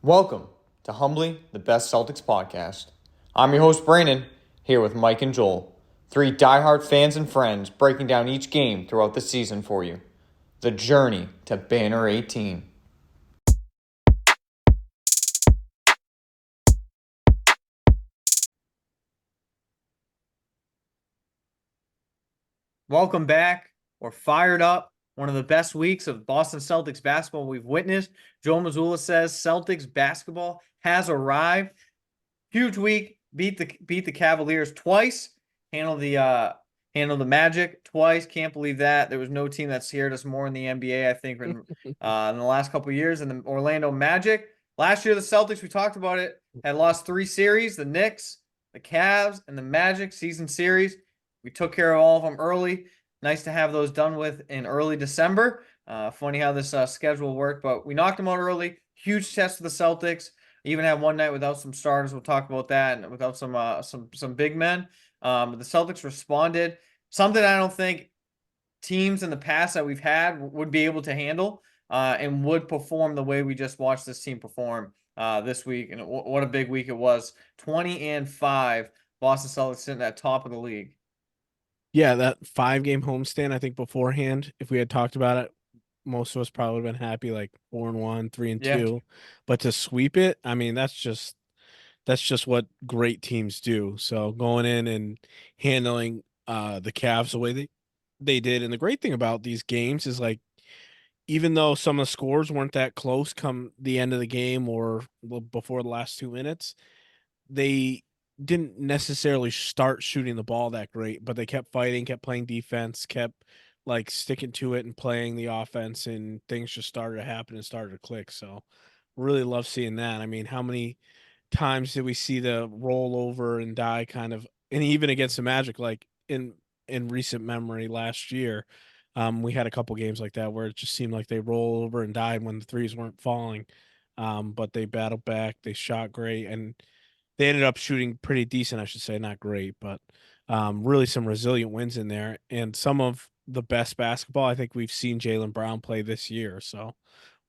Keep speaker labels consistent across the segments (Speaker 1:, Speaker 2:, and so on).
Speaker 1: Welcome to Humbly the Best Celtics podcast. I'm your host, Brandon, here with Mike and Joel, three diehard fans and friends breaking down each game throughout the season for you. The journey to Banner 18. Welcome back. We're fired up. One of the best weeks of Boston Celtics basketball we've witnessed. Joel Mazzulla says Celtics basketball has arrived. Huge week. Beat the Cavaliers twice. Handle the Magic twice. Can't believe that. There was no team that scared us more in the NBA, I think, in the last couple of years. And the Orlando Magic. Last year, the Celtics, we talked about it, had lost 3 series: the Knicks, the Cavs, and the Magic season series. We took care of all of them early. Nice to have those done with in early December. Funny how this schedule worked, but we knocked them out early. Huge test for the Celtics. Even had one night without some starters. We'll talk about that, and without some big men. The Celtics responded. Something I don't think teams in the past that we've had would be able to handle, and would perform the way we just watched this team perform this week. And what a big week it was. 20-5. Boston Celtics sitting at top of the league.
Speaker 2: Yeah, that 5-game homestand, I think beforehand, if we had talked about it, most of us probably would have been happy, like 4-1, 3 and
Speaker 1: Yeah.
Speaker 2: 2. But to sweep it, I mean, that's just what great teams do. So going in and handling the Cavs the way they did. And the great thing about these games is, like, even though some of the scores weren't that close come the end of the game or before the last 2 minutes, they didn't necessarily start shooting the ball that great, but they kept fighting, kept playing defense, kept like sticking to it and playing the offense, and things just started to happen and started to click. So really love seeing that. I mean, how many times did we see the roll over and die kind of, and even against the Magic, like in recent memory last year, we had a couple games like that where it just seemed like they roll over and died when the threes weren't falling. But they battled back, they shot great, and they ended up shooting pretty decent, I should say, not great, but really some resilient wins in there, and some of the best basketball I think we've seen Jaylen Brown play this year. So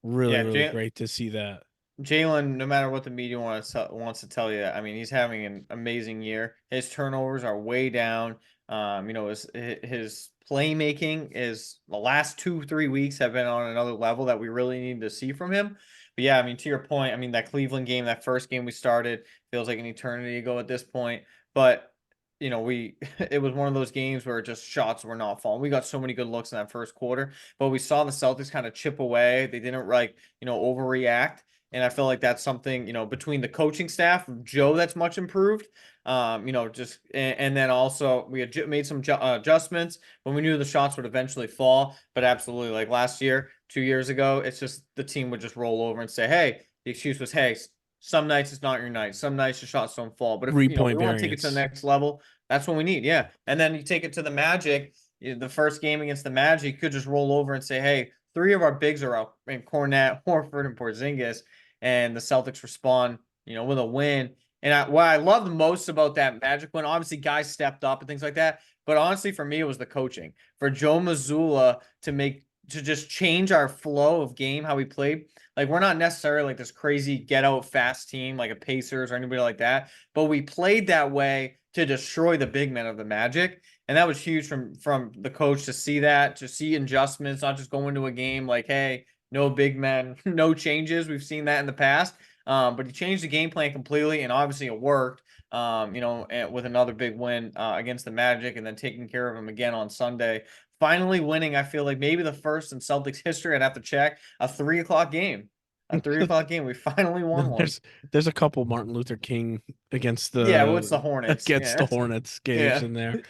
Speaker 2: really,
Speaker 1: Yeah,
Speaker 2: really great to see that.
Speaker 1: Jalen, no matter what the media wants to tell you, I mean, he's having an amazing year. His turnovers are way down. His playmaking is the last 2-3 weeks have been on another level that we really need to see from him. But yeah, I mean, to your point, I mean, that Cleveland game, that first game we started, feels like an eternity ago at this point. But we it was one of those games where just shots were not falling. We got so many good looks in that first quarter, but we saw the Celtics kind of chip away. They didn't overreact. And I feel like that's something, between the coaching staff, Joe, that's much improved. And then also we had made some adjustments when we knew the shots would eventually fall. But absolutely, like last year, 2 years ago, it's just the team would just roll over and say, hey, the excuse was, hey, some nights it's not your night. Some nights the shots don't fall. But if,
Speaker 2: Three
Speaker 1: we
Speaker 2: point
Speaker 1: want to take it to the
Speaker 2: variance.
Speaker 1: next level, that's what we need. Yeah. And then you take it to the Magic, the first game against the Magic, you could just roll over and say, hey, three of our bigs are out, and Cornette, Horford, and Porzingis, and the Celtics respond, with a win. And what I love the most about that Magic win, obviously guys stepped up and things like that, but honestly for me it was the coaching. For Joe Mazzulla to just change our flow of game, how we played. Like, we're not necessarily like this crazy get out fast team like a Pacers or anybody like that, but we played that way to destroy the big men of the Magic. And that was huge from the coach to see that, to see adjustments, not just go into a game like, hey, no big men, no changes. We've seen that in the past. But he changed the game plan completely, and obviously it worked. With another big win against the Magic, and then taking care of him again on Sunday. Finally winning, I feel like maybe the first in Celtics history. I'd have to check a 3 o'clock game. A 3 o'clock game. We finally won one.
Speaker 2: There's a couple Martin Luther King against
Speaker 1: Yeah, what's the
Speaker 2: the
Speaker 1: Hornets? Yeah,
Speaker 2: Hornets games
Speaker 1: yeah,
Speaker 2: in there.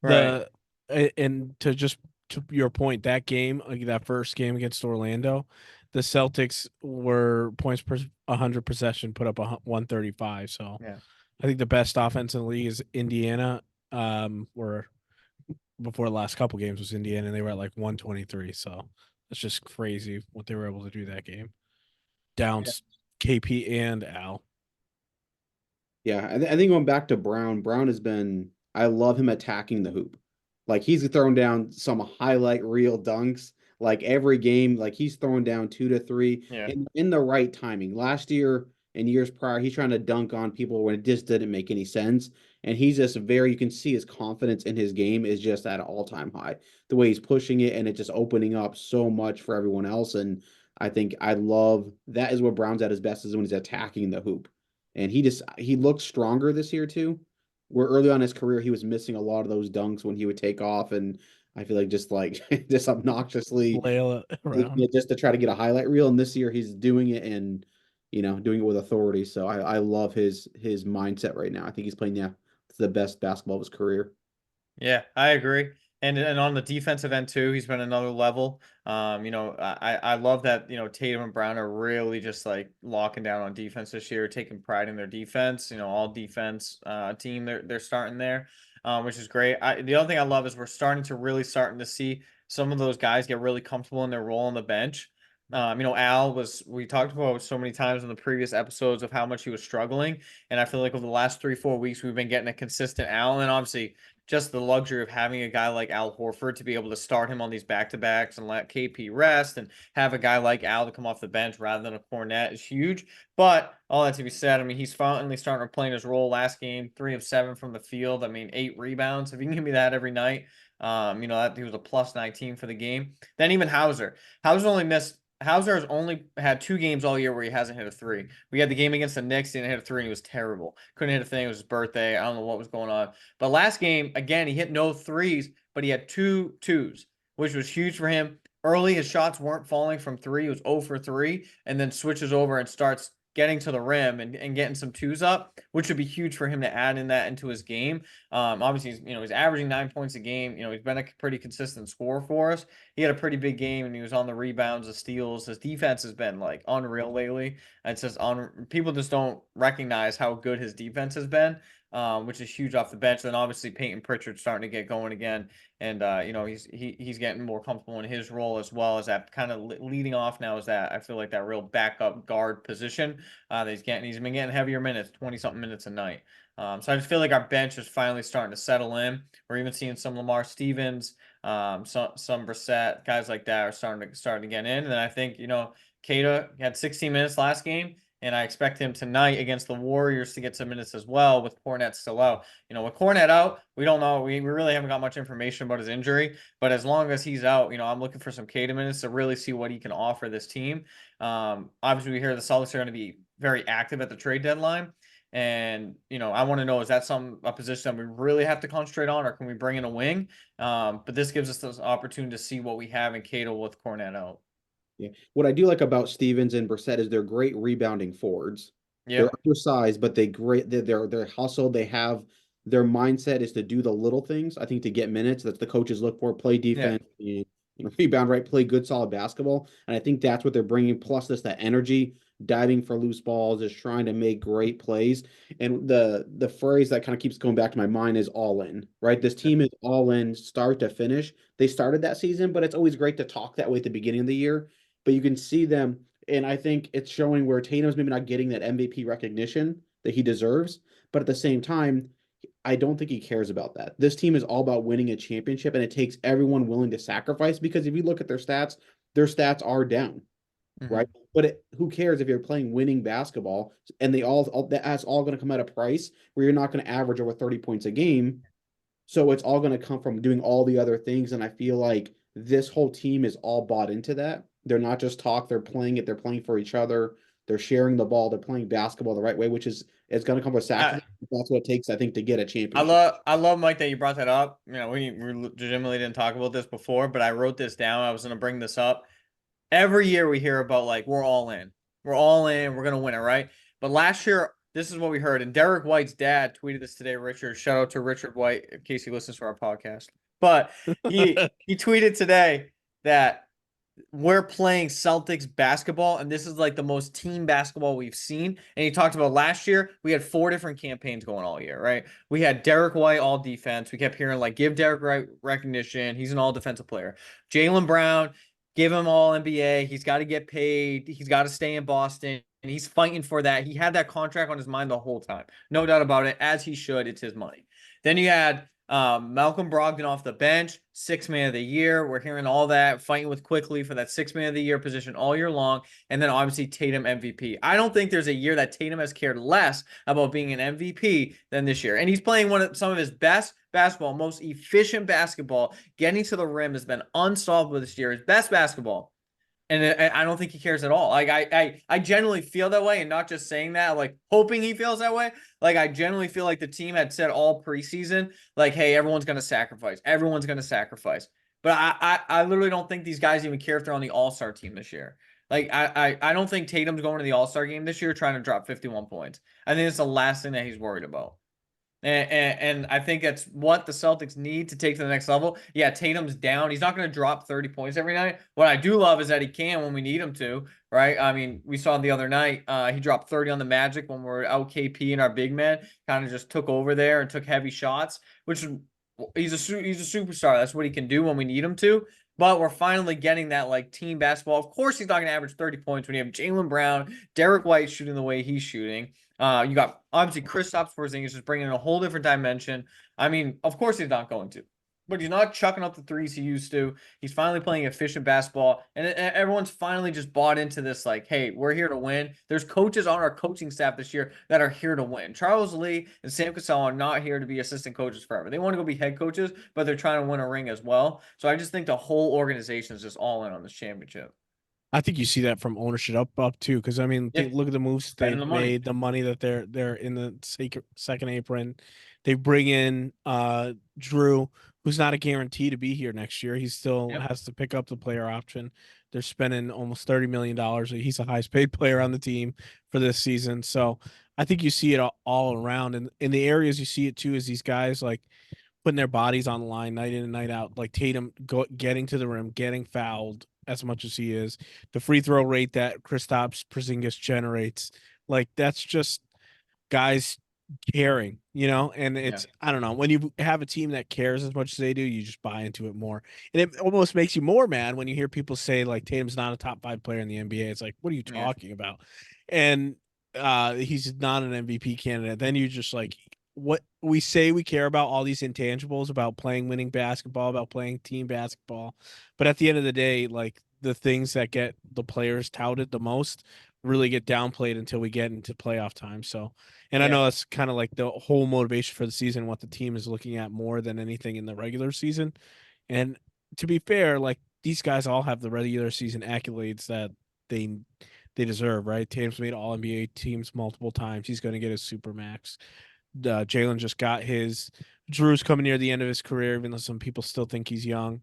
Speaker 1: right.
Speaker 2: And to your point, that game, like that first game against Orlando, the Celtics were points per 100 possession, put up 135. So
Speaker 1: Yeah.
Speaker 2: I think the best offense in the league is Indiana. Were before the last couple games was Indiana, and they were at like 123. So it's just crazy what they were able to do that game.
Speaker 1: Yeah.
Speaker 2: Downs KP and Al.
Speaker 3: Yeah, I think going back to Brown, Brown has been, I love him attacking the hoop. Like, he's thrown down some highlight reel dunks. Like every game, like he's throwing down 2 to 3
Speaker 1: Yeah.
Speaker 3: in the right timing. Last year and years prior, he's trying to dunk on people when it just didn't make any sense. And he's just you can see his confidence in his game is just at an all-time high. The way he's pushing it and it just opening up so much for everyone else. And I think I love that is what Brown's at his best is when he's attacking the hoop. And he looks stronger this year too. Where early on in his career he was missing a lot of those dunks when he would take off, and I feel like just obnoxiously
Speaker 2: Flail it around.
Speaker 3: just to try to get a highlight reel. And this year he's doing it and doing it with authority. So I love his mindset right now. I think he's playing the best basketball of his career.
Speaker 1: Yeah, I agree. And on the defensive end too, he's been another level. I love that, Tatum and Brown are really just like locking down on defense this year, taking pride in their defense. All defense team they're starting there, which is great. The other thing I love is we're starting to see some of those guys get really comfortable in their role on the bench. We talked about so many times in the previous episodes of how much he was struggling. And I feel like over the last 3, 4 weeks, we've been getting a consistent Al. And obviously, just the luxury of having a guy like Al Horford to be able to start him on these back-to-backs and let KP rest and have a guy like Al to come off the bench rather than a Cornet is huge. But all that to be said, I mean, he's finally starting to play in his role last game, 3 of 7 from the field. I mean, 8 rebounds. If you can give me that every night, that he was a plus 19 for the game. Then even Hauser. Hauser has only had 2 games all year where he hasn't hit a three. We had the game against the Knicks, he didn't hit a three, and he was terrible. Couldn't hit a thing. It was his birthday. I don't know what was going on. But last game, again, he hit no threes, but he had 2 twos, which was huge for him. Early, his shots weren't falling from three. He was 0 for 3, and then switches over and starts getting to the rim and getting some twos up, which would be huge for him to add in that into his game. Obviously, he's averaging 9 points a game. He's been a pretty consistent scorer for us. He had a pretty big game, and he was on the rebounds, the steals. His defense has been like unreal lately. It's just people just don't recognize how good his defense has been, which is huge off the bench. Then obviously Peyton Pritchard starting to get going again, and he's getting more comfortable in his role as well as that kind of leading off now. Is that I feel like that real backup guard position that he's been getting heavier minutes, 20 something minutes a night. So I just feel like our bench is finally starting to settle in. We're even seeing some Lamar Stevens, some Brissett, guys like that are starting to get in. And then I think, Keita had 16 minutes last game, and I expect him tonight against the Warriors to get some minutes as well with Cornet still out. With Cornet out, we don't know. We really haven't got much information about his injury, but as long as he's out, I'm looking for some Keita minutes to really see what he can offer this team. Obviously, we hear the Celtics are going to be very active at the trade deadline. And I want to know, is that a position that we really have to concentrate on, or can we bring in a wing? But this gives us this opportunity to see what we have in Cato with Cornet out.
Speaker 3: Yeah. What I do like about Stevens and Brissett is they're great rebounding forwards. They're
Speaker 1: Yep.
Speaker 3: undersized, but they're hustled. They have their mindset is to do the little things. I think to get minutes, that's the coaches look for. Play
Speaker 1: Yeah.
Speaker 3: defense, rebound right, play good solid basketball, and I think that's what they're bringing. Plus, this that energy, diving for loose balls, is trying to make great plays. And the phrase that kind of keeps going back to my mind is all in. Right, this team is all in, start to finish. They started that season, but it's always great to talk that way at the beginning of the year. But you can see them, and I think it's showing where Tatum's maybe not getting that MVP recognition that he deserves, but at the same time, I don't think he cares about that. This team is all about winning a championship, and it takes everyone willing to sacrifice because if you look at their stats are down, right?
Speaker 1: Mhm.
Speaker 3: But who cares if you're playing winning basketball and that's all going to come at a price where you're not going to average over 30 points a game. So it's all going to come from doing all the other things. And I feel like this whole team is all bought into that. They're not just talk, they're playing it, they're playing for each other, they're sharing the ball, they're playing basketball the right way, which is it's going to come with
Speaker 1: I,
Speaker 3: sacrifice. That's what it takes, I think, to get a
Speaker 1: I
Speaker 3: championship.
Speaker 1: love Mike that you brought that up. We legitimately didn't talk about this before, but I wrote this down. I was going to bring this up. Every year we hear about like we're all in. We're all in. We're gonna win it, right? But last year, this is what we heard. And Derek White's dad tweeted this today. Richard, shout out to Richard White in case he listens to our podcast. But he tweeted today that we're playing Celtics basketball, and this is like the most team basketball we've seen. And he talked about last year, we had 4 different campaigns going all year, right? We had Derek White all defense. We kept hearing like, give Derek White recognition. He's an all defensive player. Jaylen Brown, give him all NBA. He's got to get paid. He's got to stay in Boston. And he's fighting for that. He had that contract on his mind the whole time. No doubt about it, as he should. It's his money. Then you had Malcolm Brogdon off the bench, 6th man of the year. We're hearing all that, fighting with Quickly for that 6th man of the year position all year long. And then obviously Tatum MVP. I don't think there's a year that Tatum has cared less about being an MVP than this year. And he's playing some of his best basketball, most efficient basketball. Getting to the rim has been unstoppable this year. His best basketball. And I don't think he cares at all. Like I genuinely feel that way, and not just saying that, like hoping he feels that way. Like I genuinely feel like the team had said all preseason, like, hey, everyone's gonna sacrifice. Everyone's gonna sacrifice. But I literally don't think these guys even care if they're on the All-Star team this year. Like I don't think Tatum's going to the All-Star game this year trying to drop 51 points. I think it's the last thing that he's worried about. And I think that's what the Celtics need to take to the next level. Yeah, Tatum's down. He's not going to drop 30 points every night. What I do love is that he can when we need him to, right? I mean, we saw the other night, he dropped 30 on the Magic when we're out KP and our big man kind of just took over there and took heavy shots, which he's a superstar. That's what he can do when we need him to. But we're finally getting that like team basketball. Of course, he's not going to average 30 points when you have Jaylen Brown, Derek White shooting the way he's shooting. You got obviously Kristaps Porzingis just bringing in a whole different dimension. I mean, of course he's not going to, but he's not chucking up the threes he used to. He's finally playing efficient basketball, and everyone's finally just bought into this. Like, hey, we're here to win. There's coaches on our coaching staff this year that are here to win. Charles Lee and Sam Cassell are not here to be assistant coaches forever. They want to go be head coaches, but they're trying to win a ring as well. So I just think the whole organization is just all in on this championship.
Speaker 2: I think you see that from ownership up too, because I mean,
Speaker 1: Yeah.
Speaker 2: look at the moves
Speaker 1: Spending
Speaker 2: they've
Speaker 1: the money.
Speaker 2: made, the money that they're in the second apron. They bring in Drew, who's not a guarantee to be here next year. He still
Speaker 1: Yep.
Speaker 2: has to pick up the player option. They're spending almost $30 million. He's the highest paid player on the team for this season. So I think you see it all around, and in the areas you see it too is these guys like putting their bodies on the line night in and night out, like Tatum getting to the rim, getting fouled as much as he is, the free throw rate that Kristaps Porzingis generates, like that's just guys caring, and it's I don't know, when you have a team that cares as much as they do, you just buy into it more. And it almost makes you more mad when you hear people say like Tatum's not a top 5 player in the NBA. It's like, what are you talking about? And he's not an MVP candidate. Then you just like, what we say we care about all these intangibles about playing winning basketball, about playing team basketball, but at the end of the day, like the things that get the players touted the most really get downplayed until we get into playoff time. So, and I know that's kind of like the whole motivation for the season, what the team is looking at more than anything in the regular season. And to be fair, like these guys all have the regular season accolades that they deserve, right? Tatum's made all NBA teams multiple times. He's going to get his super max. Jalen just got his. Drew's coming near the end of his career, even though some people still think he's young.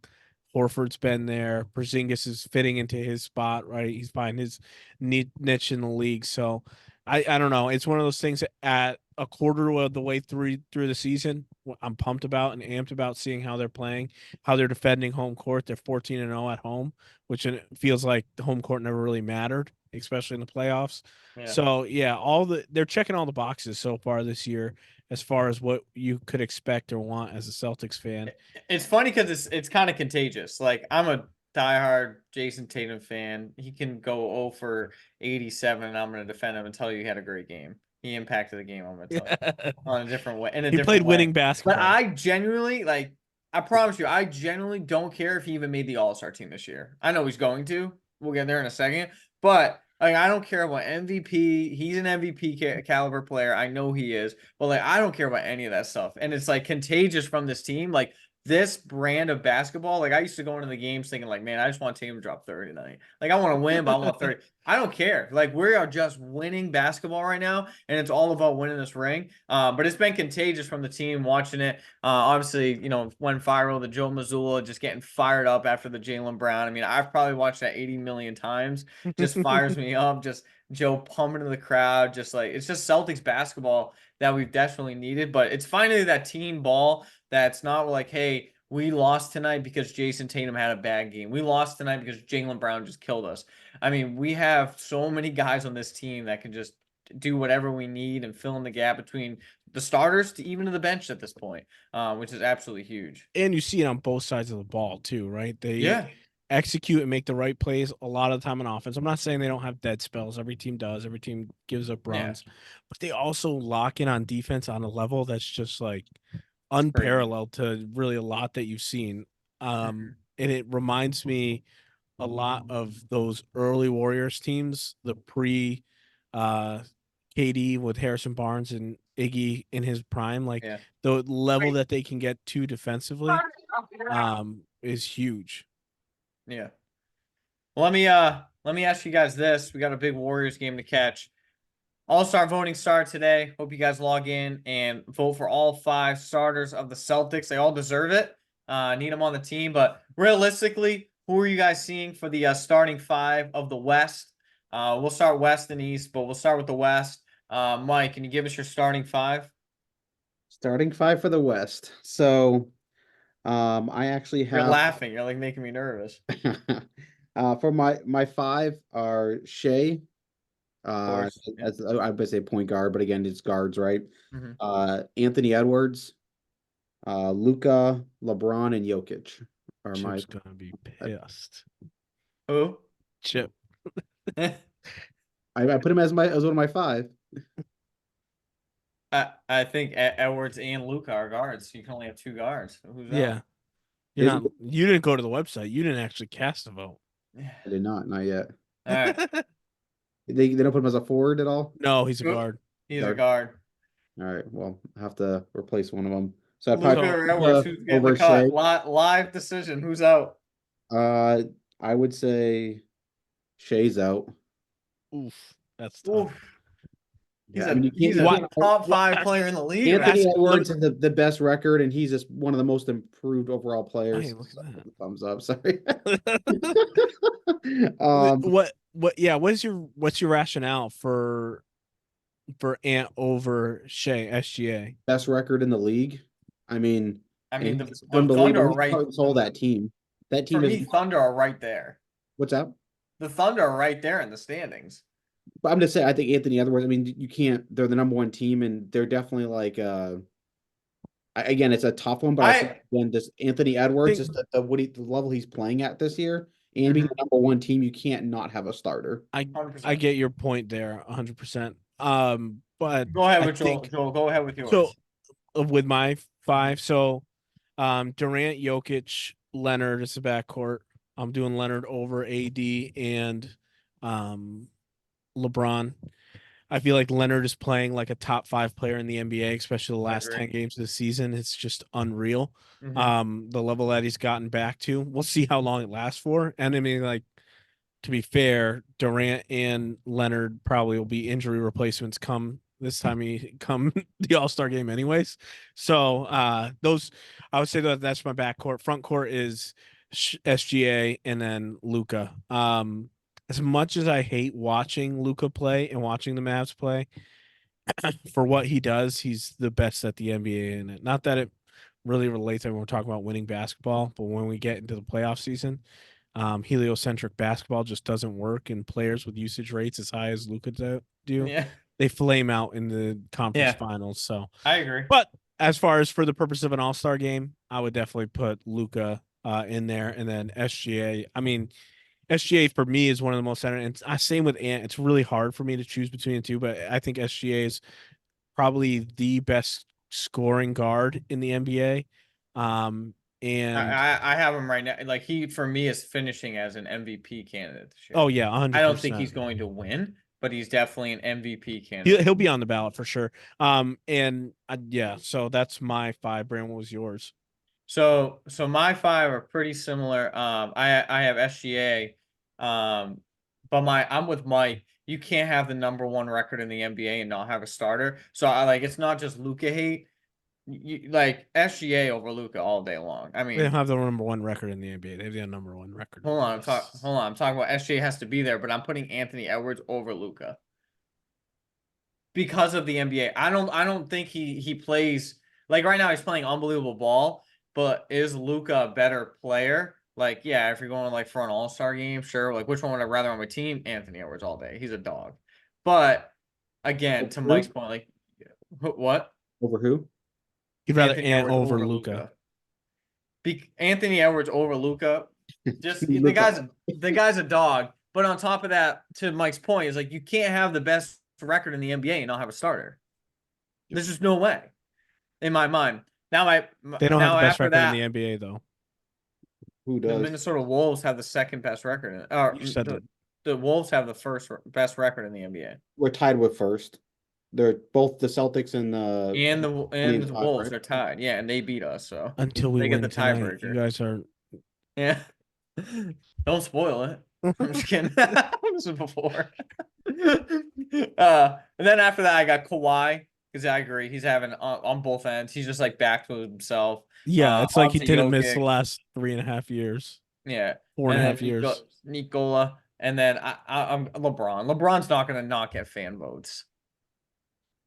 Speaker 2: Horford's been there. Porzingis is fitting into his spot, right? He's finding his niche in the league. So I don't know. It's one of those things that at a quarter of the way through the season, I'm pumped about and amped about seeing how they're playing, how they're defending home court. They're 14-0 at home, which it feels like the home court never really mattered, especially in the playoffs. So yeah, they're checking all the boxes so far this year as far as what you could expect or want as a Celtics fan.
Speaker 1: It's funny because it's kind of contagious. Like I'm a diehard Jason Tatum fan. He can go 0 for 87, and I'm going to defend him and tell you he had a great game. He impacted the game. I'm going to tell you on a different way.
Speaker 2: He played winning basketball.
Speaker 1: But I genuinely like. I promise you, I genuinely don't care if he even made the All-Star team this year. I know he's going to. We'll get there in a second. But like, I don't care about MVP. He's an MVP caliber player. I know he is. But like, I don't care about any of that stuff. And it's like contagious from this team. Like this brand of basketball. Like I used to go into the games thinking like, man, I just want Tatum to drop 30 tonight. Like I want to win, but I want 30. I don't care. Like we are just winning basketball right now, and it's all about winning this ring. But it's been contagious from the team watching it. Obviously, went viral, the Joe Mazzulla just getting fired up after the Jaylen Brown. I mean, I've probably watched that 80 million times. Just fires me up. Just Joe pumping to the crowd. Just like it's just Celtics basketball that we've definitely needed. But it's finally that team ball that's not like, hey, we lost tonight because Jason Tatum had a bad game. We lost tonight because Jaylen Brown just killed us. I mean, we have so many guys on this team that can just do whatever we need and fill in the gap between the starters to even to the bench at this point, which is absolutely huge.
Speaker 2: And you see it on both sides of the ball too, right? They execute and make the right plays a lot of the time on offense. I'm not saying they don't have dead spells. Every team does. Every team gives up runs. But they also lock in on defense on a level that's just like unparalleled to really a lot that you've seen. And it reminds me a lot of those early Warriors teams, the pre uh KD with Harrison Barnes and Iggy in his prime, like
Speaker 1: Yeah.
Speaker 2: the level that they can get to defensively is huge.
Speaker 1: Yeah. Well, let me ask you guys this. We got a big Warriors game to catch. All-star voting started today. Hope you guys log in and vote for all 5 starters of the Celtics. They all deserve it. Need them on the team. But realistically, who are you guys seeing for the starting 5 of the West? We'll start West and East, but we'll start with the West. Mike, can you give us your starting 5?
Speaker 3: Starting 5 for the West. So I actually
Speaker 1: You're
Speaker 3: have
Speaker 1: laughing. You're like making me nervous.
Speaker 3: for my 5 are Shea,
Speaker 1: Of course. Yeah.
Speaker 3: as I would say point guard, but again, it's guards, right?
Speaker 1: Mm-hmm.
Speaker 3: Anthony Edwards, Luca, LeBron, and Jokic are my.
Speaker 2: Chip's gonna be pissed.
Speaker 1: Who?
Speaker 2: Chip.
Speaker 3: I put him as one of my 5.
Speaker 1: I think Edwards and Luca are guards. You can only have 2 guards. Who's
Speaker 2: Yeah.
Speaker 1: out?
Speaker 2: You didn't go to the website. You didn't actually cast a vote.
Speaker 3: I did not yet.
Speaker 1: All right.
Speaker 3: They don't put him as a forward at all.
Speaker 2: No, he's a guard.
Speaker 1: He's a guard.
Speaker 3: All right, well, I have to replace one of them. So I
Speaker 1: Luca
Speaker 3: probably
Speaker 1: or Edwards, who's getting
Speaker 3: over
Speaker 1: the cut?
Speaker 3: Shea.
Speaker 1: Live decision. Who's out?
Speaker 3: I would say Shea's out.
Speaker 2: Oof, that's tough.
Speaker 1: Oof.
Speaker 3: Yeah, I mean,
Speaker 1: He's a top 5 player in the league.
Speaker 3: Anthony
Speaker 2: That's-
Speaker 3: Edwards has the best record, and he's just one of the most improved overall players.
Speaker 2: Hey, look at that.
Speaker 3: Thumbs up. Sorry.
Speaker 2: What's your rationale for Ant over Shea SGA?
Speaker 3: Best record in the league. I mean,
Speaker 1: the
Speaker 3: unbelievable.
Speaker 1: Thunder are
Speaker 3: He
Speaker 1: right.
Speaker 3: control that team. That team
Speaker 1: For
Speaker 3: is.
Speaker 1: me, Thunder are right there.
Speaker 3: What's up?
Speaker 1: The Thunder are right there in the standings.
Speaker 3: But I'm just saying, I think Anthony Edwards. I mean, you can't. They're the number 1 team, and they're definitely like. Again, it's a tough one, but I think again, this Anthony Edwards is the level he's playing at this year, and being the number 1 team, you can't not have a starter.
Speaker 2: I
Speaker 1: 100%.
Speaker 2: get your point there, 100%. But
Speaker 1: go ahead with Joel. Joel, go ahead with yours.
Speaker 2: So with my 5, so Durant, Jokic, Leonard is the backcourt. I'm doing Leonard over AD and LeBron. I feel like Leonard is playing like a top 5 player in the NBA, especially the last 10 games of the season. It's just unreal. The level that he's gotten back to. We'll see how long it lasts for. And I mean, like, to be fair, Durant and Leonard probably will be injury replacements come the All-Star game anyways. So those, I would say that's my backcourt. Front court is SGA and then Luca. As much as I hate watching Luca play and watching the Mavs play, for what he does, he's the best at the NBA in it. Not that it really relates when we're talking about winning basketball, but when we get into the playoff season, heliocentric basketball just doesn't work, and players with usage rates as high as Luca do, they flame out in the conference finals. So
Speaker 1: I agree.
Speaker 2: But as far as for the purpose of an All-Star game, I would definitely put Luca in there, and then SGA. I mean, SGA for me is one of the most center, and same with Ant. It's really hard for me to choose between the two, but I think SGA is probably the best scoring guard in the NBA. And
Speaker 1: I have him right now. Like, he for me is finishing as an MVP candidate this year.
Speaker 2: Oh yeah, 100%.
Speaker 1: I don't think he's going to win, but he's definitely an MVP candidate.
Speaker 2: He'll be on the ballot for sure. So that's my 5. Brandon, what was yours?
Speaker 1: So my 5 are pretty similar. I have SGA, but I'm with Mike. You can't have the number 1 record in the NBA and not have a starter. So it's not just Luka hate. You like SGA over Luka all day long. I mean,
Speaker 2: they don't have the number 1 record in the NBA. They have the number 1 record.
Speaker 1: Hold on. I'm talking about SGA has to be there, but I'm putting Anthony Edwards over Luka because of the NBA. I don't think he plays like right now. He's playing unbelievable ball. But is Luka a better player? Like, yeah, if you're going like for an All-Star game, sure. Like, which one would I rather on my team? Anthony Edwards all day. He's a dog. But again, to Mike's point, like, what?
Speaker 3: Over who?
Speaker 2: You'd rather Ant over Luka.
Speaker 1: Anthony Edwards over Luka. Just the guy's a dog. But on top of that, to Mike's point, is like you can't have the best record in the NBA and not have a starter. There's just no way, in my mind. Now
Speaker 2: They don't have
Speaker 1: now
Speaker 2: the best
Speaker 1: after
Speaker 2: record in the
Speaker 1: that,
Speaker 2: NBA though.
Speaker 3: Who
Speaker 1: the
Speaker 3: does?
Speaker 1: Minnesota Wolves have the second best record. Or
Speaker 2: You said that.
Speaker 1: the Wolves have the first best record in the NBA.
Speaker 3: We're tied with first. They're both the Celtics and the
Speaker 1: And the
Speaker 3: 20
Speaker 1: and
Speaker 3: and
Speaker 1: the
Speaker 3: 5,
Speaker 1: Wolves
Speaker 3: right?
Speaker 1: are tied. Yeah, and they beat us, so
Speaker 2: Until we
Speaker 1: they get
Speaker 2: win
Speaker 1: the
Speaker 2: tonight, you
Speaker 1: tiebreaker.
Speaker 2: guys are.
Speaker 1: Yeah. Don't spoil it. I'm just kidding. This was before. And then after that, I got Kawhi because I agree he's having on both ends. He's just like back to himself.
Speaker 2: Yeah, it's like he
Speaker 1: Obviously
Speaker 2: didn't miss the
Speaker 1: Jokic,
Speaker 2: last 3.5 years,
Speaker 1: yeah,
Speaker 2: 4.5 years.
Speaker 1: Nikola, and then I'm LeBron. LeBron's not gonna not get fan votes.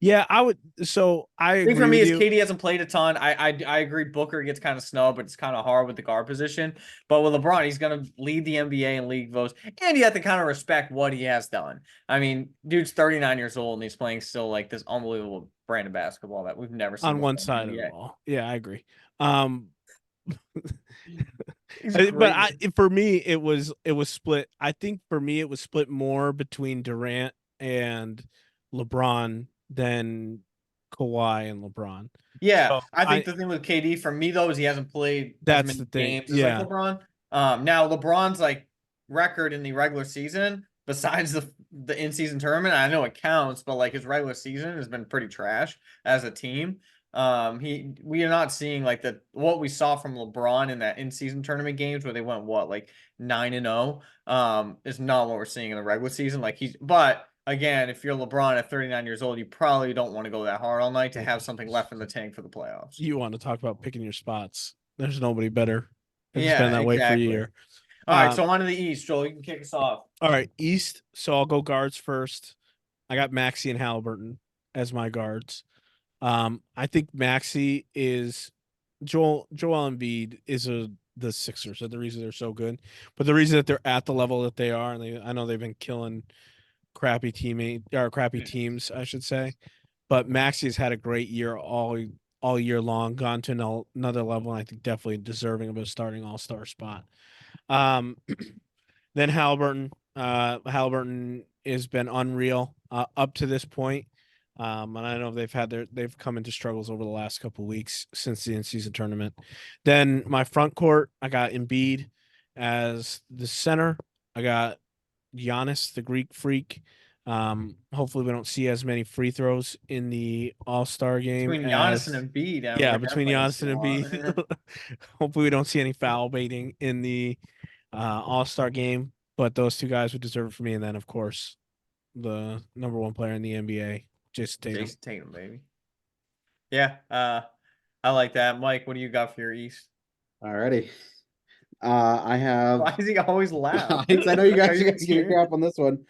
Speaker 2: Yeah, I would. So I
Speaker 1: I think for
Speaker 2: agree
Speaker 1: me
Speaker 2: with
Speaker 1: is
Speaker 2: you.
Speaker 1: KD hasn't played a ton. I agree Booker gets kind of snubbed, but it's kind of hard with the guard position. But with LeBron, he's gonna lead the NBA in league votes, and you have to kind of respect what he has done. I mean, dude's 39 years old and he's playing still like this unbelievable brand of basketball that we've never seen
Speaker 2: On
Speaker 1: before
Speaker 2: one
Speaker 1: in the
Speaker 2: side of the
Speaker 1: NBA.
Speaker 2: ball. Yeah, I agree. Um,
Speaker 1: He's
Speaker 2: but
Speaker 1: great.
Speaker 2: for me it was split. I think for me it was split more between Durant and LeBron than Kawhi and LeBron.
Speaker 1: Yeah,
Speaker 2: So
Speaker 1: I think the thing with KD for me though is he hasn't played as
Speaker 2: that's
Speaker 1: many
Speaker 2: the thing.
Speaker 1: games as like
Speaker 2: Yeah.
Speaker 1: LeBron. Now LeBron's like record in the regular season, besides the in season tournament, I know it counts, but like his regular season has been pretty trash as a team. We are not seeing like what we saw from LeBron in that in season tournament games where they went like 9-0. Is not what we're seeing in the regular season. But again, if you're LeBron at 39 years old, you probably don't want to go that hard all night to have something left in the tank for the playoffs.
Speaker 2: You want to talk about picking your spots. There's nobody better. It's been
Speaker 1: Yeah,
Speaker 2: that way for a
Speaker 1: exactly.
Speaker 2: year.
Speaker 1: All right, so on to the East, Joel. You can kick us off.
Speaker 2: All right, East. So I'll go guards first. I got Maxey and Halliburton as my guards. I think Maxey is Joel Embiid is the Sixers are the reason they're so good, but the reason that they're at the level that they are, and I know they've been killing crappy teams, I should say, but Maxey has had a great year all year long, gone to another level, and I think definitely deserving of a starting All-Star spot. Then Halliburton. Halliburton has been unreal up to this point. And I know they've come into struggles over the last couple of weeks since the in-season tournament. Then my front court, I got Embiid as the center. I got Giannis, the Greek freak. Hopefully we don't see as many free throws in the All-Star game
Speaker 1: Between
Speaker 2: as
Speaker 1: Giannis and Embiid,
Speaker 2: yeah,
Speaker 1: we're
Speaker 2: between
Speaker 1: definitely gonna
Speaker 2: Giannis
Speaker 1: see a
Speaker 2: and
Speaker 1: lot.
Speaker 2: Embiid. Hopefully we don't see any foul baiting in the All-Star game, but those two guys would deserve it for me. And then, of course, the number one player in the NBA, Jason Tatum.
Speaker 1: Jason Tatum, baby. Yeah, I like that. Mike, what do you got for your East?
Speaker 3: Alrighty. I have.
Speaker 1: Why is he always loud?
Speaker 3: I know you
Speaker 1: Are
Speaker 3: guys
Speaker 1: you
Speaker 3: are gonna give me
Speaker 1: scared?
Speaker 3: crap on this one.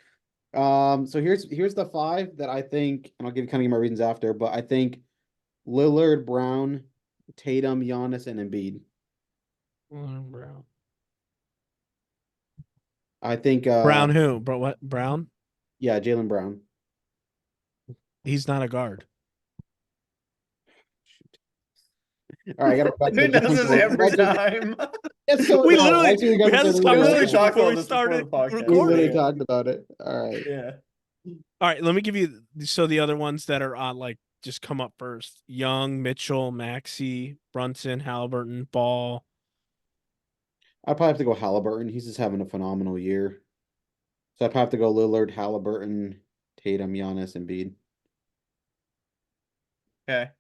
Speaker 3: So here's the 5 that I think, and I'll give my reasons after, but I think Lillard, Brown, Tatum, Giannis, and Embiid.
Speaker 2: Brown.
Speaker 3: I think
Speaker 2: Brown who? Bro, what? Brown?
Speaker 3: yeah, Jaylen Brown.
Speaker 2: He's not a guard.
Speaker 3: All right, I gotta go back to
Speaker 1: Dude
Speaker 3: the
Speaker 1: does this every time.
Speaker 3: It's so
Speaker 2: We
Speaker 3: no,
Speaker 2: literally
Speaker 3: I see you guys
Speaker 2: we had
Speaker 3: are
Speaker 2: this
Speaker 3: saying
Speaker 1: we
Speaker 3: that.
Speaker 1: literally
Speaker 2: conversation
Speaker 1: talked
Speaker 2: before
Speaker 1: about
Speaker 2: we
Speaker 1: this before the
Speaker 2: started
Speaker 1: podcast.
Speaker 3: We
Speaker 2: recording.
Speaker 3: literally talked about it. All right.
Speaker 1: Yeah.
Speaker 2: All right, let me give you the other ones that are on like just come up first. Young, Mitchell, Maxey, Brunson, Halliburton, Ball.
Speaker 3: I'd probably have to go Halliburton. He's just having a phenomenal year. So I'd probably have to go Lillard, Halliburton, Tatum, Giannis, and Embiid.
Speaker 1: Okay.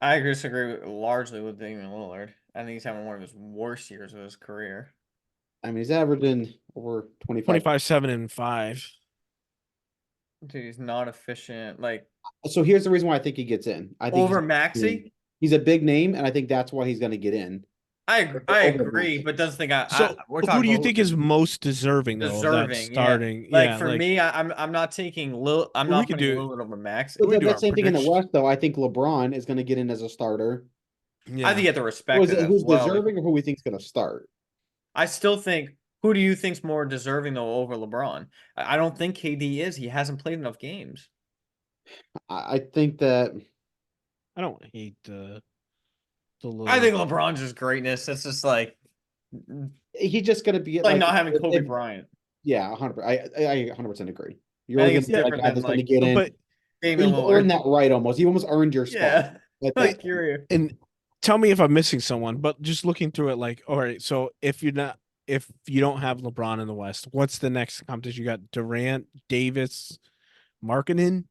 Speaker 1: I disagree largely with Damian Lillard. I think he's having one of his worst years of his career.
Speaker 3: I mean, he's averaging over
Speaker 2: 25, 7, and 5.
Speaker 1: Dude, he's not efficient. Like
Speaker 3: So here's the reason why I think he gets in. I think
Speaker 1: over Maxey.
Speaker 3: he's a big name, and I think that's why he's going to get in.
Speaker 1: I
Speaker 3: Over
Speaker 1: agree,
Speaker 3: Maxey.
Speaker 1: but doesn't think
Speaker 2: So
Speaker 1: we're
Speaker 2: who
Speaker 1: talking
Speaker 2: do you
Speaker 1: about
Speaker 2: think is most deserving though of that
Speaker 1: deserving.
Speaker 2: starting?
Speaker 1: Like
Speaker 2: Yeah,
Speaker 1: for me, I'm not taking I'm
Speaker 2: Well, we
Speaker 1: not
Speaker 2: could
Speaker 1: putting
Speaker 2: do-
Speaker 1: Lillard over Maxey.
Speaker 3: But
Speaker 2: we do
Speaker 3: that
Speaker 2: our
Speaker 3: same thing in the
Speaker 2: prediction.
Speaker 3: West, though. I think LeBron is going to get in as a starter.
Speaker 2: Yeah.
Speaker 1: I think you have to respect it as
Speaker 3: Who's
Speaker 1: well.
Speaker 3: deserving, or who we think is going to start?
Speaker 1: I still think. Who do you think's more deserving though over LeBron? I don't think KD is. He hasn't played enough games.
Speaker 3: I think that
Speaker 2: I don't hate the
Speaker 1: I think LeBron's just greatness. It's just like
Speaker 3: he's just going to be
Speaker 1: like not having Kobe Bryant.
Speaker 3: Yeah, 100. I 100% agree. You're
Speaker 1: I
Speaker 3: only
Speaker 1: think
Speaker 3: going
Speaker 1: it's
Speaker 3: to get a
Speaker 1: different
Speaker 3: guy
Speaker 1: than
Speaker 3: that's going to
Speaker 1: like
Speaker 3: get in.
Speaker 2: but
Speaker 1: Damian
Speaker 3: You've earned
Speaker 1: Lillard.
Speaker 3: that right almost. You almost earned your spot.
Speaker 1: Yeah.
Speaker 3: Like
Speaker 1: Like
Speaker 3: that.
Speaker 1: curious.
Speaker 2: And tell me if I'm missing someone, but just looking through it, like, all right, so if you don't have LeBron in the West, what's the next competition? You got Durant, Davis, Markkinen,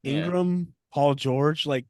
Speaker 1: Yeah.
Speaker 2: Ingram, Paul George, like.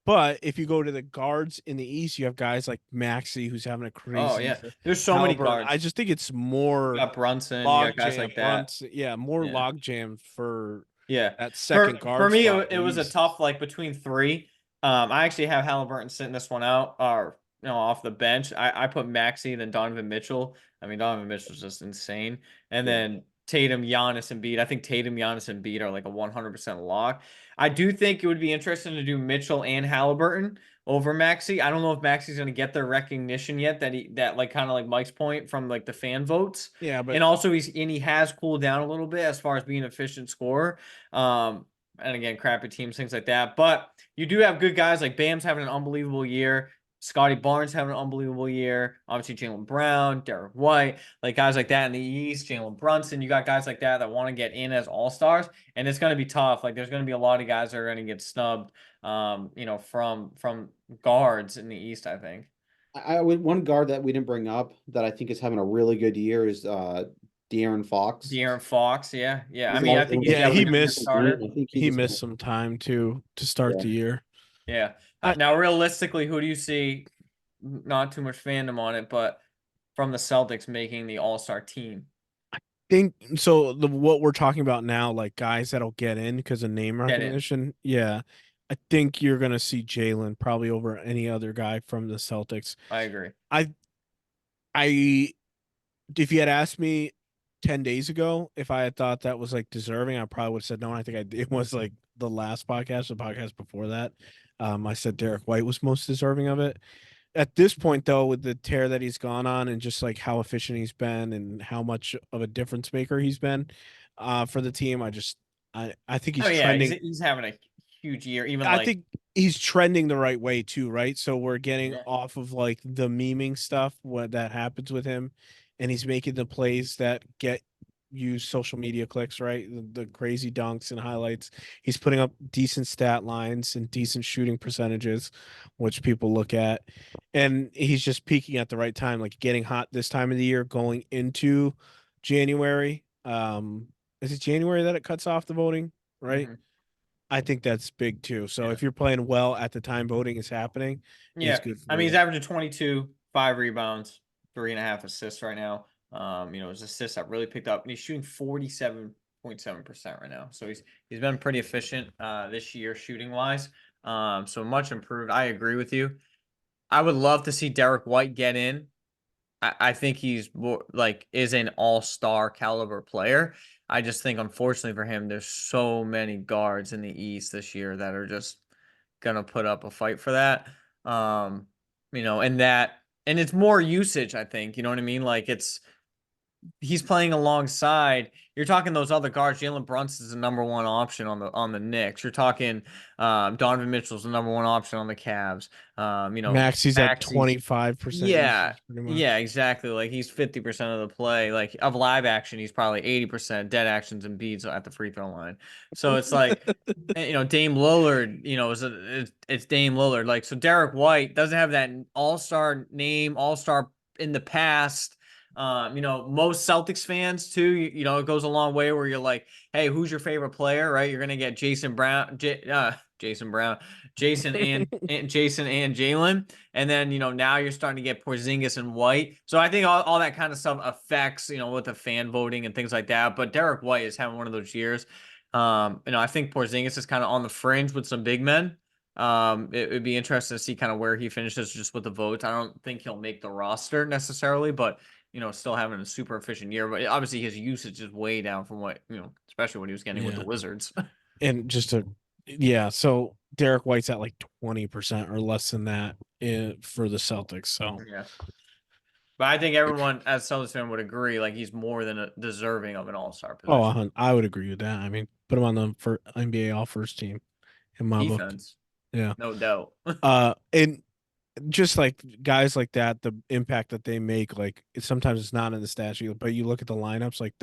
Speaker 2: But if you go to the guards in the East, you have guys like Maxey, who's having a
Speaker 1: Oh
Speaker 2: crazy
Speaker 1: yeah.
Speaker 2: season.
Speaker 1: There's so many
Speaker 2: Halliburton. I
Speaker 1: guards.
Speaker 2: just think it's
Speaker 1: You
Speaker 2: more
Speaker 1: got Brunson. You got
Speaker 2: log
Speaker 1: guys
Speaker 2: jam,
Speaker 1: like that.
Speaker 2: Brunson, yeah, more
Speaker 1: Yeah.
Speaker 2: log jam for
Speaker 1: Yeah.
Speaker 2: that
Speaker 1: For
Speaker 2: second
Speaker 1: for
Speaker 2: guard
Speaker 1: me,
Speaker 2: spot in
Speaker 1: it
Speaker 2: the
Speaker 1: was a
Speaker 2: East.
Speaker 1: tough like between three. I actually have Halliburton sitting this one out, or off the bench. I put Maxey, then Donovan Mitchell. I mean, Donovan Mitchell's just insane, and
Speaker 3: Yeah.
Speaker 1: then Tatum, Giannis, and Embiid. I think Tatum, Giannis, and Embiid are like a 100% lock. I do think it would be interesting to do Mitchell and Halliburton over Maxey. I don't know if Maxey's going to get the recognition yet that like kind of like Mike's point from like the fan votes.
Speaker 2: Yeah, but
Speaker 1: And also he has cooled down a little bit as far as being an efficient scorer. And again, crappy teams, things like that. But you do have good guys like Bam's having an unbelievable year. Scotty Barnes having an unbelievable year. Obviously, Jalen Brown, Derek White, like guys like that in the East, Jalen Brunson. You got guys like that want to get in as all stars, and it's going to be tough. Like, there's going to be a lot of guys that are going to get snubbed, from guards in the East. I think.
Speaker 3: I would one guard that we didn't bring up that I think is having a really good year is De'Aaron Fox.
Speaker 1: De'Aaron Fox, yeah, yeah. I
Speaker 3: He's
Speaker 1: mean, I
Speaker 3: always
Speaker 1: think
Speaker 3: one
Speaker 1: he's
Speaker 3: of
Speaker 2: yeah,
Speaker 3: those
Speaker 1: definitely
Speaker 2: he
Speaker 1: going to be a
Speaker 2: missed
Speaker 1: starter.
Speaker 3: I think he
Speaker 2: he
Speaker 3: just
Speaker 2: missed some time to start
Speaker 3: yeah.
Speaker 2: the year.
Speaker 1: Yeah.
Speaker 2: I
Speaker 1: Now, realistically, who do you see? Not too much fandom on it, but from the Celtics making the All-Star team.
Speaker 2: think so. What we're talking about now, like guys that'll get in because of name
Speaker 1: Get in.
Speaker 2: recognition. Yeah, I think you're gonna see Jalen probably over any other guy from the Celtics.
Speaker 1: I agree.
Speaker 2: I I if you had asked me 10 days ago if I had thought that was like deserving, I probably would have said no. I think it was like the last podcast, the podcast before that. I said Derek White was most deserving of it. At this point, though, with the tear that he's gone on and just like how efficient he's been and how much of a difference maker he's been for the team, I think he's
Speaker 1: Oh yeah,
Speaker 2: trending.
Speaker 1: he's having a huge year. Even
Speaker 2: I
Speaker 1: like
Speaker 2: think he's trending the right way too, right? So we're getting
Speaker 1: yeah.
Speaker 2: off of like the memeing stuff, what that happens with him, and he's making the plays that get you social media clicks, right? The crazy dunks and highlights. He's putting up decent stat lines and decent shooting percentages, which people look at. And he's just peaking at the right time, like getting hot this time of the year, going into January. Is it January that it cuts off the voting, right?
Speaker 1: Mhm.
Speaker 2: I think that's big too. So
Speaker 1: Yeah.
Speaker 2: if you're playing well at the time voting is happening, he's
Speaker 1: Yeah.
Speaker 2: good
Speaker 1: I
Speaker 2: for
Speaker 1: mean, he's
Speaker 2: you.
Speaker 1: averaging 22, 5 rebounds, 3.5 assists right now. His assists have really picked up, and he's shooting 47.7% right now. So he's been pretty efficient this year shooting wise. So much improved. I agree with you. I would love to see Derek White get in. I think he's more like is an all-star caliber player. I just think unfortunately for him, there's so many guards in the East this year that are just gonna put up a fight for that. And it's more usage, I think. You know what I mean? Like he's playing alongside. You're talking those other guards. Jalen Brunson's the number one option on the Knicks. You're talking Donovan Mitchell's the number one option on the Cavs.
Speaker 2: Max, he's at
Speaker 1: Maxey's
Speaker 2: 25%
Speaker 1: yeah,
Speaker 2: usage pretty much.
Speaker 1: yeah, exactly. Like he's 50% of the play. Like of live action, he's probably 80%. Dead actions and beats at the free throw line. So it's like, Dame Lillard. It's Dame Lillard. Like so, Derek White doesn't have that all star name, all star in the past. Most Celtics fans too. It goes a long way where you're like, hey, who's your favorite player? Right? You're gonna get Jason Brown, Jason Brown, Jason and Jalen. And then, now you're starting to get Porzingis and White. So I think all that kind of stuff affects, with the fan voting and things like that. But Derek White is having one of those years. I think Porzingis is kind of on the fringe with some big men. It would be interesting to see kind of where he finishes just with the votes. I don't think he'll make the roster necessarily, but still having a super efficient year. But obviously his usage is way down from what, especially what he was getting with the
Speaker 2: Yeah.
Speaker 1: Wizards.
Speaker 2: And yeah, so Derek White's at like 20% or less than that for the Celtics. So
Speaker 1: Yeah. But I think everyone, as Celtics fan, would agree, like he's more than deserving of an All-Star position.
Speaker 2: I would agree with that. I mean, put him on the NBA All First team in my book.
Speaker 1: Defense,
Speaker 2: Yeah.
Speaker 1: no doubt.
Speaker 2: And just like guys like that, the impact that they make, like sometimes it's not in the stat sheet, but you look at the lineups, like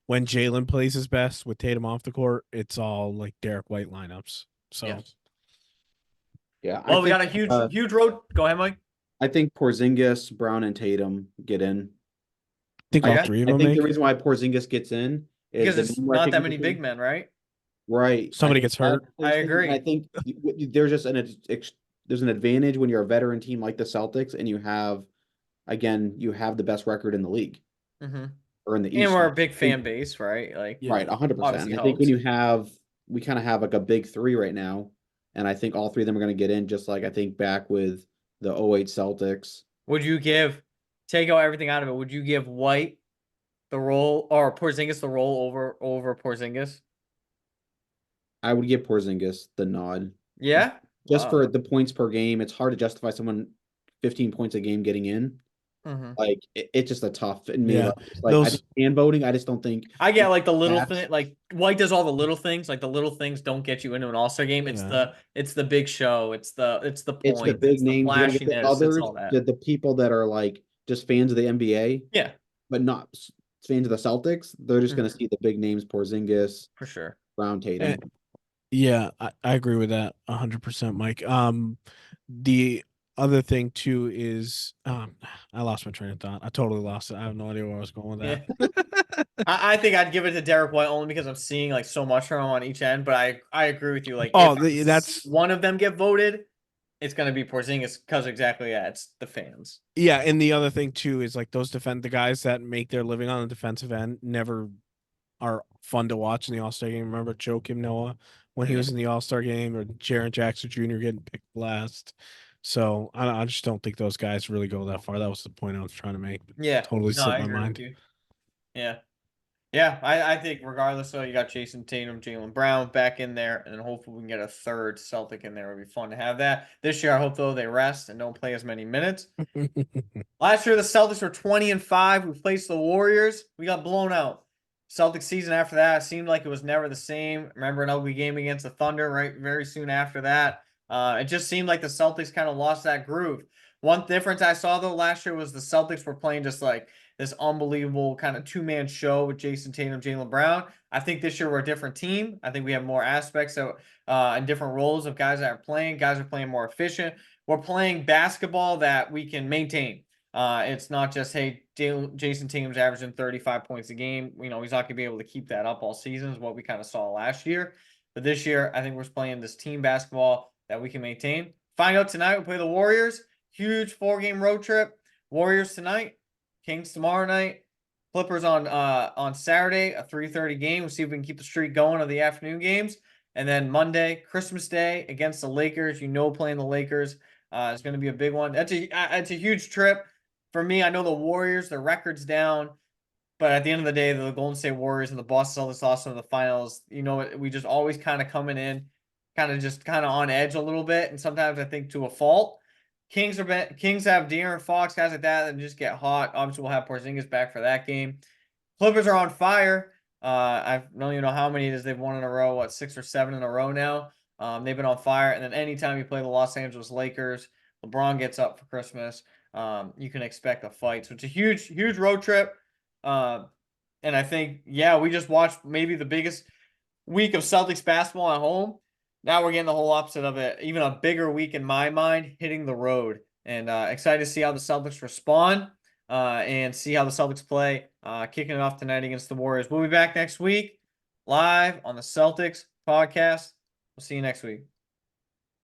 Speaker 2: when Jalen plays his best with Tatum off the court, it's all like Derek White lineups. So
Speaker 1: Yes.
Speaker 3: Yeah,
Speaker 1: Well, we got a huge road. Go ahead, Mike.
Speaker 3: I think Porzingis, Brown, and Tatum get in.
Speaker 2: I think all
Speaker 1: Okay.
Speaker 2: three of
Speaker 3: I
Speaker 2: them
Speaker 3: think the
Speaker 2: make.
Speaker 3: reason why Porzingis gets in is
Speaker 1: Because
Speaker 3: the
Speaker 1: it's
Speaker 3: name
Speaker 1: not that many big
Speaker 3: recognition.
Speaker 1: men, right?
Speaker 3: Right.
Speaker 2: Somebody
Speaker 3: I think
Speaker 2: gets hurt.
Speaker 3: that
Speaker 1: I
Speaker 3: plays things, and
Speaker 1: agree.
Speaker 3: I think there's just there's an advantage when you're a veteran team like the Celtics and you have the best record in the league
Speaker 1: Mm-hmm.
Speaker 3: or in the
Speaker 1: And
Speaker 3: East.
Speaker 1: we're
Speaker 3: I
Speaker 1: a big
Speaker 3: think
Speaker 1: fan base, right? Like,
Speaker 2: Yeah.
Speaker 3: right, 100%.
Speaker 1: obviously
Speaker 3: I think when
Speaker 1: helps.
Speaker 3: we kind of have like a big three right now, and I think all three of them are going to get in, just like I think back with the '08 Celtics.
Speaker 1: Would you take out everything out of it? Would you give White the role or Porzingis the role over Porzingis?
Speaker 3: I would give Porzingis the nod
Speaker 1: Yeah.
Speaker 3: just
Speaker 1: Wow.
Speaker 3: for the points per game. It's hard to justify someone 15 points a game getting in.
Speaker 1: Mm-hmm.
Speaker 3: Like it's just a tough and me
Speaker 2: Yeah.
Speaker 3: like I
Speaker 2: Those
Speaker 3: think fan voting. I just don't think
Speaker 1: I get like the little
Speaker 3: that's
Speaker 1: thing, like White does all the little things. Like the little things don't get you into an All-Star game.
Speaker 2: yeah.
Speaker 1: It's the big show. It's the
Speaker 3: it's the
Speaker 1: points.
Speaker 3: big
Speaker 1: It's the
Speaker 3: names. You're gonna get the
Speaker 1: flashiness. It's
Speaker 3: others,
Speaker 1: all that.
Speaker 3: the people that are like just fans of the NBA,
Speaker 1: Yeah.
Speaker 3: but not fans of the Celtics. They're just gonna
Speaker 1: Mhm.
Speaker 3: see the big names: Porzingis,
Speaker 1: For sure.
Speaker 3: Brown,
Speaker 2: Eh,
Speaker 3: Tatum.
Speaker 2: yeah, I agree with that 100%, Mike. The other thing too is I lost my train of thought. I totally lost it. I have no idea where I was going with
Speaker 1: Yeah.
Speaker 2: that.
Speaker 1: I think I'd give it to Derek White only because I'm seeing like so much from him on each end. But I agree with you. Like if
Speaker 2: Oh,
Speaker 1: I was to see
Speaker 2: that's
Speaker 1: one of them get voted, it's gonna be Porzingis because exactly it's the fans.
Speaker 2: yeah, and the other thing too is like the guys that make their living on the defensive end never are fun to watch in the All-Star game. Remember Joakim Noah when he
Speaker 1: Yeah.
Speaker 2: was in the All-Star game, or Jaren Jackson Jr. getting picked last. So I just don't think those guys really go that far. That was the point I was trying to make.
Speaker 1: Yeah.
Speaker 2: Totally
Speaker 1: No,
Speaker 2: slipped
Speaker 1: I
Speaker 2: my
Speaker 1: agree with
Speaker 2: mind.
Speaker 1: you. Yeah. Yeah, I think regardless, though, you got Jason Tatum, Jaylen Brown back in there, and then hopefully we can get a third Celtic in there. It'd be fun to have that. This year, I hope, though, they rest and don't play as many minutes. Last year, the Celtics were 20-5. We faced the Warriors. We got blown out. Celtics season after that seemed like it was never the same. Remember an ugly game against the Thunder, right? Very soon after that. It just seemed like the Celtics kind of lost that groove. One difference I saw, though, last year was the Celtics were playing just like this unbelievable kind of two-man show with Jason Tatum, Jaylen Brown. I think this year we're a different team. I think we have more aspects of and different roles of guys that are playing. Guys are playing more efficient. We're playing basketball that we can maintain. It's not just, hey, Jason Tatum's averaging 35 points a game. You know, he's not going to be able to keep that up all season, is what we kind of saw last year. But this year, I think we're playing this team basketball that we can maintain. Find out tonight. We play the Warriors. Huge 4-game road trip. Warriors tonight. Kings tomorrow night. Clippers on Saturday, a 3:30 game. We'll see if we can keep the streak going of the afternoon games. And then Monday, Christmas Day against the Lakers. You know, playing the Lakers is going to be a big one. It's a huge trip for me. I know the Warriors, their record's down, but at the end of the day, the Golden State Warriors and the Boston Celtics lost in the finals. You know, we just always kind of coming in, kind of on edge a little bit, and sometimes I think to a fault. Kings have De'Aaron Fox, guys like that just get hot. Obviously, we'll have Porzingis back for that game. Clippers are on fire. I don't even know how many it is they've won in a row. What, 6 or 7 in a row now? They've been on fire. And then anytime you play the Los Angeles Lakers, LeBron gets up for Christmas. You can expect a fight. So it's a huge road trip. And I think, yeah, we just watched maybe the biggest week of Celtics basketball at home. Now we're getting the whole opposite of it. Even a bigger week in my mind, hitting the road. And excited to see how the Celtics respond and see how the Celtics play. Kicking it off tonight against the Warriors. We'll be back next week live on the Celtics podcast. We'll see you next week.